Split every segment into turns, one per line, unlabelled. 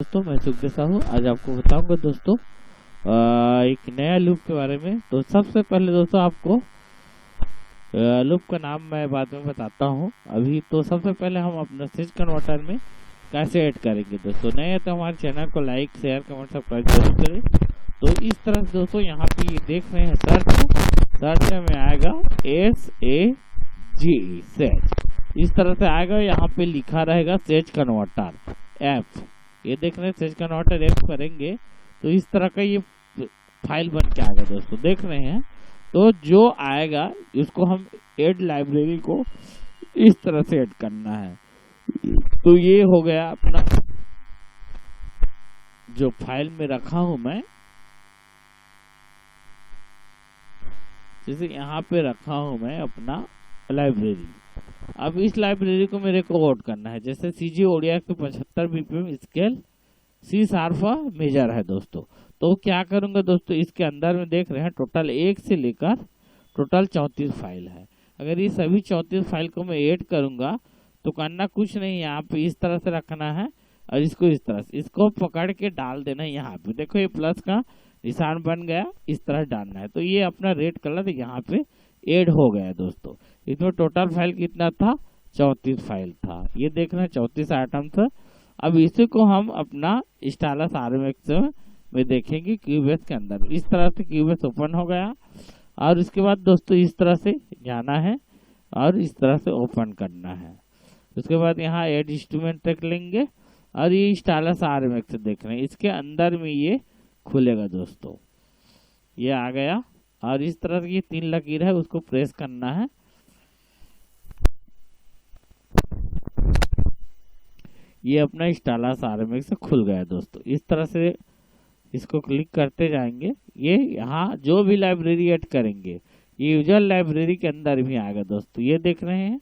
दोस्तों, मैं सुखदेव साहू। आज आपको बताऊंगा दोस्तों एक नया लूप के बारे में। तो सबसे पहले दोस्तों आपको लूप का नाम मैं बाद में बताता हूं। अभी तो सबसे पहले हम अपना स्विच कन्वर्टर में कैसे ऐड करेंगे दोस्तों। नए हैं तो हमारे चैनल को लाइक शेयर कमेंट सब्सक्राइब जरूर करें। तो इस तरह से दोस्तों यहाँ पे ये देख रहे हैं सर्च में आएगा SAG सेज। इस तरह से आएगा, यहाँ पे लिखा रहेगा सेज कन्वर्टर ऐप। ये देख रहे हैं सेज कन्वर्टर ऐप करेंगे तो इस तरह का ये फाइल बन के आएगा दोस्तों, देख रहे हैं। तो जो आएगा उसको हम ऐड लाइब्रेरी को इस तरह से ऐड करना है। तो ये हो गया अपना जो फाइल में रखा हूं मैं, जैसे यहाँ पे रखा हूं मैं अपना लाइब्रेरी। अब इस लाइब्रेरी को मेरे को कोड करना है। जैसे CG Odia 175 BPM scale C sharp major है दोस्तों। तो क्या करूंगा दोस्तों, इसके अंदर में देख रहे हैं टोटल 1 से लेकर टोटल 34 फाइल है। अगर ये सभी 34 फाइल को मैं ऐड करूंगा तो करना कुछ नहीं, यहाँ पे इस तरह से रखना है और इसको इस तरह से इसको पकड़ के डाल देना है। यहाँ पे देखो ये प्लस का निशान बन गया, इस तरह डालना है। तो ये अपना रेड कलर यहाँ पे ऐड हो गया दोस्तों। इसमें टोटल फाइल कितना था, 34 फाइल था। ये देखना 34 आइटम था। अब इसी को हम अपना स्टाइलस RMX में देखेंगे क्यूबेस के अंदर। इस तरह से क्यूबेस ओपन हो गया और इसके बाद दोस्तों इस तरह से जाना है और इस तरह से ओपन करना है। उसके बाद यहाँ ऐड इंस्ट्रूमेंट तक लेंगे और ये स्टाइलस RMX देख रहे हैं, इसके अंदर में ये खुलेगा दोस्तों। ये आ गया और इस तरह की 3 लकीर है, उसको प्रेस करना है। ये अपना स्टाइलस RMX खुल गया दोस्तों। इस तरह से इसको क्लिक करते जाएंगे। ये यहाँ जो भी लाइब्रेरी ऐड करेंगे ये यूजर लाइब्रेरी के अंदर भी आएगा दोस्तों, ये देख रहे हैं।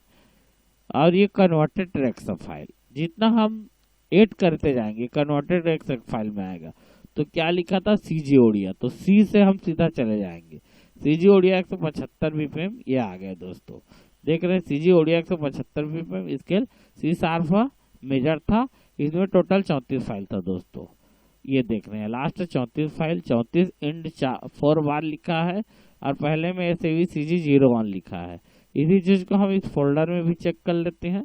और ये कन्वर्टेड ट्रैक्स फाइल जितना हम ऐड करते जाएंगे कन्वर्टेड ट्रैक्स फाइल में आएगा। तो क्या लिखा था, CG ओडिया, तो C से हम सीधा चले जाएंगे। CG ओडिया 175 BPM ये आ गया दोस्तों, देख रहे हैं। CG Odia 175 BPM scale C sharp major था। इसमें टोटल 34 फाइल था दोस्तों, ये देख रहे हैं। लास्ट 34 फाइल 34 इंड 4 बार लिखा है और पहले में SAVCG 01 लिखा है। इसी चीज को हम इस फोल्डर में भी चेक कर लेते हैं।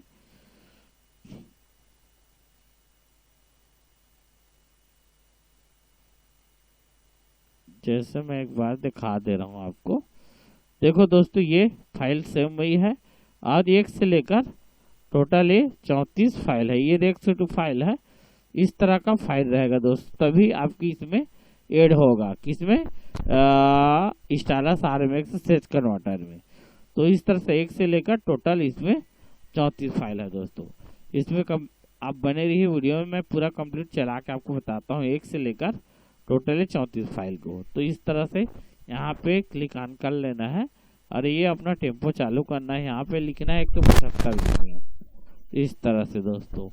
जैसे मैं एक बार दिखा दे रहा हूं आपको, देखो दोस्तों ये फाइल सेम वही है और 1 से लेकर टोटल ये 34 फाइल है। ये 102 फाइल है। इस तरह का फाइल रहेगा दोस्तों, तभी आपकी इसमें ऐड होगा, किसमें, स्टाइलस RMX सेज कन्वर्टर में। तो इस तरह से 1 से लेकर टोटल इसमें 34 फाइल है दोस्तों। इसमें आप बने रहिए वीडियो में, मैं पूरा कंप्लीट चला के आपको बताता हूँ 1 से लेकर टोटली 34 फाइल को। तो इस तरह से यहाँ पे क्लिक ऑन कर लेना है और ये अपना टेम्पो चालू करना है। यहाँ पे लिखना है 175 इस तरह से दोस्तों।